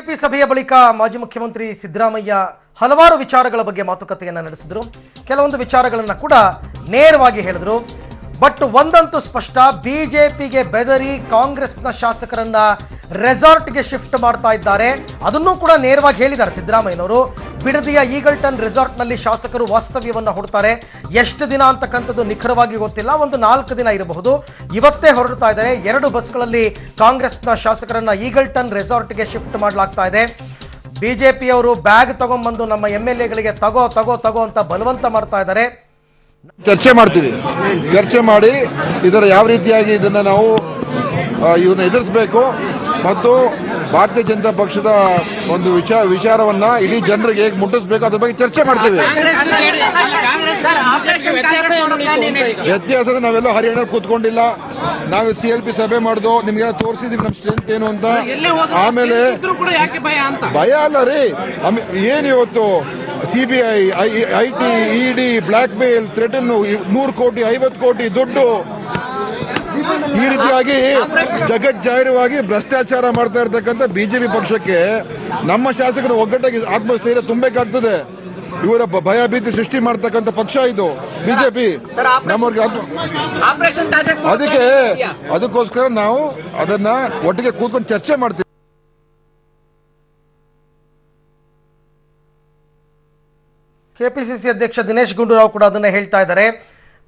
CLP ಸಭೆಯ ಬಳಿಕ ಮಾಜಿ ಮುಖ್ಯಮಂತ್ರಿ ಸಿದ್ದರಾಮಯ್ಯ ಹಲವಾರು ವಿಚಾರಗಳ ಬಗ್ಗೆ ಮಾತುಕತೆಯನ್ನು ನಡೆಸಿದರು. ಕೆಲವೊಂದು ವಿಚಾರಗಳನ್ನು ಕೂಡ ನೇರವಾಗಿ ಹೇಳಿದರು. ಬಟ್ ಒಂದಂತೂ ಸ್ಪಷ್ಟ, ಬಿಜೆಪಿಗೆ ಬೆದರಿ ಕಾಂಗ್ರೆಸ್ನ ಶಾಸಕರನ್ನ ರೆಸಾರ್ಟ್ಗೆ ಶಿಫ್ಟ್ ಮಾಡ್ತಾ ಇದ್ದಾರೆ. ಅದನ್ನೂ ಕೂಡ ನೇರವಾಗಿ ಹೇಳಿದ್ದಾರೆ ಸಿದ್ದರಾಮಯ್ಯನವರು. ಬಿಡದಿಯ ಈಗಲ್ಟನ್ ರೆಸಾರ್ಟ್ನಲ್ಲಿ ಶಾಸಕರು ವಾಸ್ತವ್ಯವನ್ನು ಹೊಡ್ತಾರೆ. ಎಷ್ಟು ದಿನ ಅಂತಕ್ಕಂಥದ್ದು ನಿಖರವಾಗಿ ಗೊತ್ತಿಲ್ಲ, ಒಂದು 4 ದಿನ ಇರಬಹುದು. ಇವತ್ತೇ ಹೊರಡ್ತಾ ಇದ್ದಾರೆ. 2 ಬಸ್ಗಳಲ್ಲಿ ಕಾಂಗ್ರೆಸ್ನ ಶಾಸಕರನ್ನ ಈಗಲ್ಟನ್ ರೆಸಾರ್ಟ್ಗೆ ಶಿಫ್ಟ್ ಮಾಡಲಾಗ್ತಾ ಇದೆ. ಬಿಜೆಪಿಯವರು ಬ್ಯಾಗ್ ತಗೊಂಡ್ಬಂದು ನಮ್ಮ MLA-ಗಳಿಗೆ ತಗೋ ತಗೋ ತಗೋ ಅಂತ ಬಲವಂತ ಮಾಡ್ತಾ ಇದ್ದಾರೆ. ಚರ್ಚೆ ಮಾಡ್ತೀವಿ. ಚರ್ಚೆ ಮಾಡಿ ಇದರ ಯಾವ ರೀತಿಯಾಗಿ ಇದನ್ನ ನಾವು ಇವನ್ನ ಎದುರಿಸಬೇಕು ಮತ್ತು ಭಾರತೀಯ ಜನತಾ ಪಕ್ಷದ ಒಂದು ವಿಚಾರವನ್ನ ಇಡೀ ಜನರಿಗೆ ಹೇಗೆ ಮುಟ್ಟಿಸಬೇಕು ಅದ್ರ ಬಗ್ಗೆ ಚರ್ಚೆ ಮಾಡ್ತೀವಿ. ವ್ಯತ್ಯಾಸ ನಾವೆಲ್ಲ ಹರಿಯಾಣ ಕೂತ್ಕೊಂಡಿಲ್ಲ. ನಾವು CLP ಸಭೆ ಮಾಡಿದ್ವು, ನಿಮ್ಗೆಲ್ಲ ತೋರಿಸಿದೀವಿ ನಮ್ಮ ಸ್ಟ್ರೆಂತ್ ಏನು ಅಂತ. ಆಮೇಲೆ ಭಯ ಅಲ್ಲ ರೀ, ಏನ್ ಇವತ್ತು CBI, IT, ED, blackmail, threaten, 100 ಕೋಟಿ 50 ಕೋಟಿ ದುಡ್ಡು ಈ ರೀತಿಯಾಗಿ ಜಗಜ್ಜಾಹಿರವಾಗಿ ಭ್ರಷ್ಟಾಚಾರ ಮಾಡ್ತಾ ಇರ್ತಕ್ಕಂಥ ಬಿಜೆಪಿ ಪಕ್ಷಕ್ಕೆ ನಮ್ಮ ಶಾಸಕರು ಒಗ್ಗಟ್ಟಾಗಿ ಆತ್ಮಸ್ಥೈರ್ಯ ತುಂಬಬೇಕಾಗ್ತದೆ. ಇವರ ಭಯ ಭೀತಿ ಸೃಷ್ಟಿ ಮಾಡ್ತಕ್ಕಂಥ ಪಕ್ಷ ಇದು ಬಿಜೆಪಿ. ನಮ್ಮವ್ರಿಗೆ ಅದಕ್ಕೋಸ್ಕರ ನಾವು ಅದನ್ನ ಒಟ್ಟಿಗೆ ಕೂತ್ಕೊಂಡು ಚರ್ಚೆ ಮಾಡ್ತೀವಿ. ಕೆಪಿಸಿಸಿ ಅಧ್ಯಕ್ಷ ದಿನೇಶ್ ಗುಂಡೂರಾವ್ ಕೂಡ ಅದನ್ನ ಹೇಳ್ತಾ ಇದ್ದಾರೆ.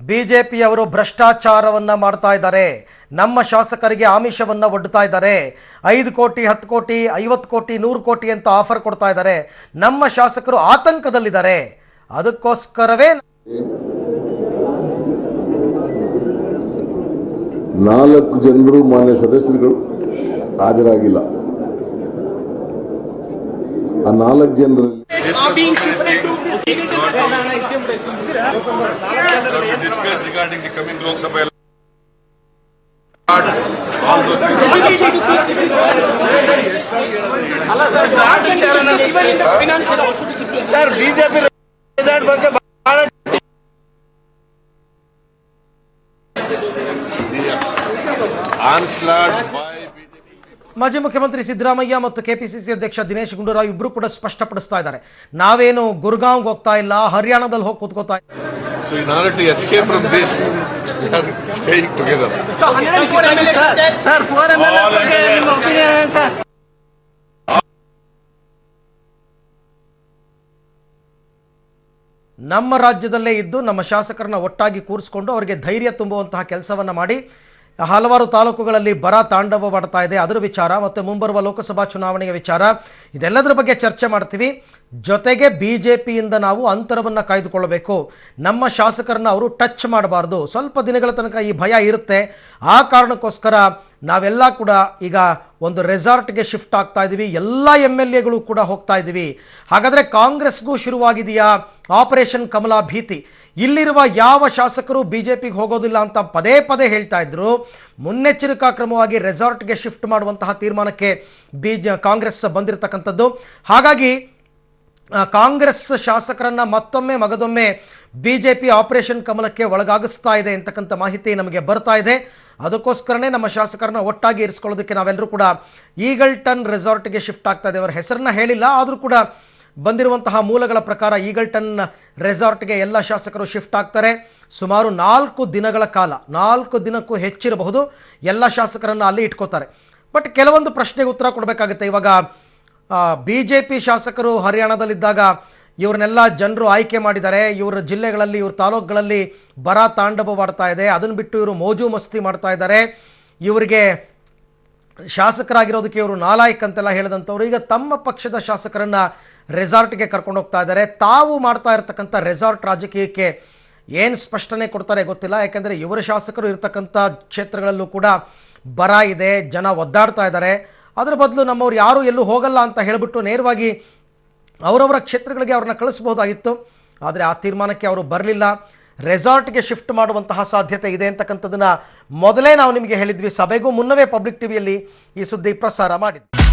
ಬಿಜೆಪಿಯವರು ಭ್ರಷ್ಟಾಚಾರವನ್ನ ಮಾಡ್ತಾ ಇದ್ದಾರೆ, ನಮ್ಮ ಶಾಸಕರಿಗೆ ಆಮಿಷವನ್ನ ಒಡ್ಡುತ್ತಾ ಇದ್ದಾರೆ. 5 ಕೋಟಿ 10 ಕೋಟಿ 50 ಕೋಟಿ 100 ಕೋಟಿ ಅಂತ ಆಫರ್ ಕೊಡ್ತಾ ಇದ್ದಾರೆ. ನಮ್ಮ ಶಾಸಕರು ಆತಂಕದಲ್ಲಿದ್ದಾರೆ. ಅದಕ್ಕೋಸ್ಕರವೇ 4 ಜನರು ಮಾನ್ಯ ಸದಸ್ಯರುಗಳು ಹಾಜರಾಗಿಲ್ಲ. ಆ 4 ಜನರಲ್ಲಿ discuss regarding the coming Lok Sabha sir BJP result ಬಗ್ಗೆ onslaught by ಮಾಜಿ ಮುಖ್ಯಮಂತ್ರಿ ಸಿದ್ದರಾಮಯ್ಯ ಮತ್ತು ಕೆಪಿಸಿಸಿ ಅಧ್ಯಕ್ಷ ದಿನೇಶ್ ಗುಂಡೂರಾವ್ ಇಬ್ಬರು ಕೂಡ ಸ್ಪಷ್ಟಪಡಿಸ್ತಾ ಇದ್ದಾರೆ, ನಾವೇನು ಗುರ್ಗಾಂವ್ಗೆ ಹೋಗ್ತಾ ಇಲ್ಲ, ಹರಿಯಾಣದಲ್ಲಿ ಹೋಗಿ ಕೂತ್ಕೋತಾ ಇಲ್ಲ. So in order to escape from this, we are staying together. So 104 MLA sir 4 MLA ಬಗ್ಗೆ ನಿಮ್ಮ ಒಪಿನಿಯನ್ ಏನು ಸರ್? ನಮ್ಮ ರಾಜ್ಯದಲ್ಲೇ ಇದ್ದು ನಮ್ಮ ಶಾಸಕರನ್ನ ಒಟ್ಟಾಗಿ ಕೂರಿಸಿಕೊಂಡು ಅವರಿಗೆ ಧೈರ್ಯ ತುಂಬುವಂತಹ ಕೆಲಸವನ್ನ ಮಾಡಿ ಹಲವಾರು ತಾಲೂಕುಗಳಲ್ಲಿ ಬರ ತಾಂಡವವಾಡ್ತಾ ಇದೆ, ಅದರ ವಿಚಾರ ಮತ್ತು ಮುಂಬರುವ ಲೋಕಸಭಾ ಚುನಾವಣೆಯ ವಿಚಾರ, ಇದೆಲ್ಲದರ ಬಗ್ಗೆ ಚರ್ಚೆ ಮಾಡ್ತೀವಿ. ಜೊತೆಗೆ ಬಿಜೆಪಿಯಿಂದ ನಾವು ಅಂತರವನ್ನು ಕಾಯ್ದುಕೊಳ್ಳಬೇಕು. ನಮ್ಮ ಶಾಸಕರನ್ನ ಅವರು ಟಚ್ ಮಾಡಬಾರ್ದು. ಸ್ವಲ್ಪ ದಿನಗಳ ತನಕ ಈ ಭಯ ಇರುತ್ತೆ. ಆ ಕಾರಣಕ್ಕೋಸ್ಕರ ನಾವೆಲ್ಲ ಕೂಡ ಈಗ ಒಂದು ರೆಸಾರ್ಟ್ಗೆ ಶಿಫ್ಟ್ ಆಗ್ತಾ ಇದ್ದೀವಿ. ಎಲ್ಲ MLA-ಗಳು ಕೂಡ ಹೋಗ್ತಾ ಇದ್ದೀವಿ. ಹಾಗಾದರೆ ಕಾಂಗ್ರೆಸ್ಗೂ ಶುರುವಾಗಿದೆಯಾ ಆಪರೇಷನ್ ಕಮಲ ಭೀತಿ? ಇಲ್ಲಿರುವ ಯಾವ ಶಾಸಕರು ಬಿಜೆಪಿಗೆ ಹೋಗೋದಿಲ್ಲ ಅಂತ ಪದೇ ಪದೇ ಹೇಳ್ತಾ ಇದ್ರು. ಮುನ್ನೆಚ್ಚರಿಕಾ ಕ್ರಮವಾಗಿ ರೆಸಾರ್ಟ್ಗೆ ಶಿಫ್ಟ್ ಮಾಡುವಂತಹ ತೀರ್ಮಾನಕ್ಕೆ ಕಾಂಗ್ರೆಸ್ ಬಂದಿರತಕ್ಕಂಥದ್ದು. ಹಾಗಾಗಿ ಕಾಂಗ್ರೆಸ್ ಶಾಸಕರನ್ನ ಮತ್ತೊಮ್ಮೆ ಮಗದೊಮ್ಮೆ ಬಿಜೆಪಿ ಆಪರೇಷನ್ ಕಮಲಕ್ಕೆ ಒಳಗಾಗಿಸ್ತಾ ಇದೆ ಅಂತಕ್ಕಂಥ ಮಾಹಿತಿ ನಮಗೆ ಬರ್ತಾ ಇದೆ. ಅದಕ್ಕೋಸ್ಕರನೇ ನಮ್ಮ ಶಾಸಕರನ್ನ ಒಟ್ಟಾಗಿ ಇರಿಸ್ಕೊಳ್ಳೋದಕ್ಕೆ ನಾವೆಲ್ಲರೂ ಕೂಡ ಈಗಲ್ಟನ್ ರೆಸಾರ್ಟ್ಗೆ ಶಿಫ್ಟ್ ಆಗ್ತಾ ಇದೆ. ಅವರ ಹೆಸರನ್ನ ಹೇಳಿಲ್ಲ, ಆದರೂ ಕೂಡ ಬಂದಿರುವಂತಹ ಮೂಲಗಳ ಪ್ರಕಾರ ಈಗಲ್ಟನ್ ರೆಸಾರ್ಟ್ಗೆ ಎಲ್ಲ ಶಾಸಕರು ಶಿಫ್ಟ್ ಆಗ್ತಾರೆ. ಸುಮಾರು 4 ದಿನಗಳ ಕಾಲ, 4 ದಿನಕ್ಕೂ ಹೆಚ್ಚಿರಬಹುದು, ಎಲ್ಲ ಶಾಸಕರನ್ನು ಅಲ್ಲಿ ಇಟ್ಕೋತಾರೆ. ಬಟ್ ಕೆಲವೊಂದು ಪ್ರಶ್ನೆಗೆ ಉತ್ತರ ಕೊಡಬೇಕಾಗುತ್ತೆ. ಇವಾಗ ಬಿಜೆಪಿ ಶಾಸಕರು ಹರಿಯಾಣದಲ್ಲಿದ್ದಾಗ ಇವ್ರನ್ನೆಲ್ಲ ಜನರು ಆಯ್ಕೆ ಮಾಡಿದ್ದಾರೆ. ಇವರ ಜಿಲ್ಲೆಗಳಲ್ಲಿ, ಇವ್ರ ತಾಲೂಕುಗಳಲ್ಲಿ ಬರ ತಾಂಡವವಾಡ್ತಾ ಇದೆ. ಅದನ್ನು ಬಿಟ್ಟು ಇವರು ಮೋಜು ಮಸ್ತಿ ಮಾಡ್ತಾ ಇದ್ದಾರೆ. ಇವರಿಗೆ ಶಾಸಕರಾಗಿರೋದಕ್ಕೆ ಇವರು ನಾಲಾಯಕ್ ಅಂತೆಲ್ಲ ಹೇಳಿದಂಥವ್ರು ಈಗ ತಮ್ಮ ಪಕ್ಷದ ಶಾಸಕರನ್ನ ರೆಸಾರ್ಟ್ಗೆ ಕರ್ಕೊಂಡು ಹೋಗ್ತಾ ಇದ್ದಾರೆ. ತಾವು ಮಾಡ್ತಾ ಇರತಕ್ಕಂಥ ರೆಸಾರ್ಟ್ ರಾಜಕೀಯಕ್ಕೆ ಏನು ಸ್ಪಷ್ಟನೆ ಕೊಡ್ತಾರೆ ಗೊತ್ತಿಲ್ಲ. ಯಾಕೆಂದರೆ ಇವರ ಶಾಸಕರು ಇರತಕ್ಕಂಥ ಕ್ಷೇತ್ರಗಳಲ್ಲೂ ಕೂಡ ಬರ ಇದೆ, ಜನ ಒದ್ದಾಡ್ತಾ ಇದ್ದಾರೆ. ಅದರ ಬದಲು ನಮ್ಮವ್ರು ಯಾರೂ ಎಲ್ಲೂ ಹೋಗಲ್ಲ ಅಂತ ಹೇಳಿಬಿಟ್ಟು ನೇರವಾಗಿ ಅವರವರ ಕ್ಷೇತ್ರಗಳಿಗೆ ಅವ್ರನ್ನ ಕಳಿಸ್ಬೋದಾಗಿತ್ತು. ಆದರೆ ಆ ತೀರ್ಮಾನಕ್ಕೆ ಅವರು ಬರಲಿಲ್ಲ. ರೆಸಾರ್ಟ್ಗೆ ಶಿಫ್ಟ್ ಮಾಡುವಂತಹ ಸಾಧ್ಯತೆ ಇದೆ ಅಂತಕ್ಕಂಥದ್ದನ್ನು ಮೊದಲೇ ನಾವು ನಿಮಗೆ ಹೇಳಿದ್ವಿ. ಸಭೆಗೂ ಮುನ್ನವೇ ಪಬ್ಲಿಕ್ ಟಿವಿಯಲ್ಲಿ ಈ ಸುದ್ದಿ ಪ್ರಸಾರ ಮಾಡಿದ್ವಿ.